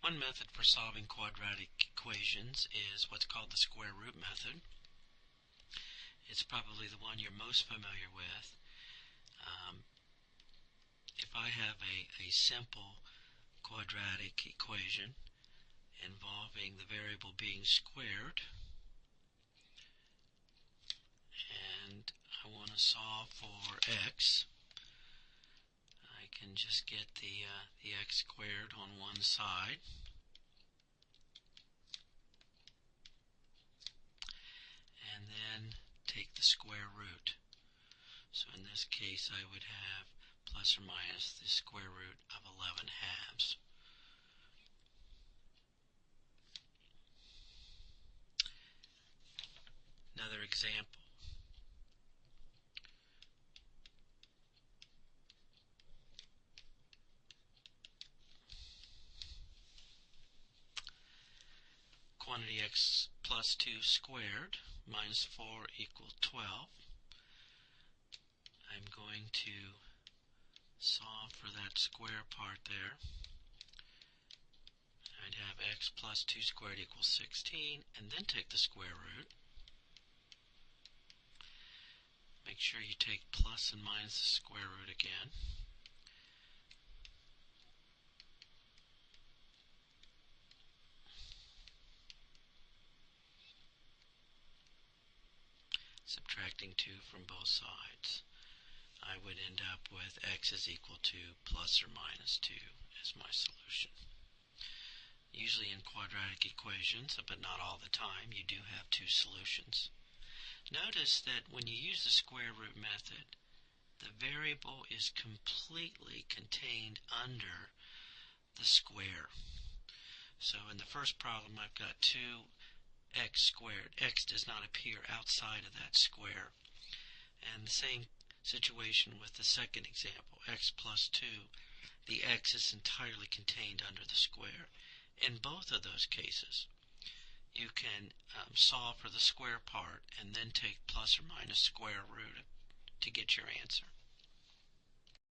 One method for solving quadratic equations is what's called the square root method. It's probably the one you're most familiar with. If I have a simple quadratic equation involving the variable being squared, and I want to solve for x, I can just get the x squared on one side, and then take the square root. So in this case I would have plus or minus the square root of 11 halves. Another example. Quantity x plus 2 squared minus 4 equals 12. I'm going to solve for that square part there. I'd have x plus 2 squared equals 16, and then take the square root. Make sure you take plus and minus the square root again. Subtracting 2 from both sides. I would end up with x is equal to plus or minus 2 as my solution. Usually in quadratic equations, but not all the time, you do have two solutions. Notice that when you use the square root method, the variable is completely contained under the square. So in the first problem I've got 2x squared. X does not appear outside of that square. And the same situation with the second example, x plus 2. The x is entirely contained under the square. In both of those cases, you can solve for the square part and then take plus or minus square root to get your answer.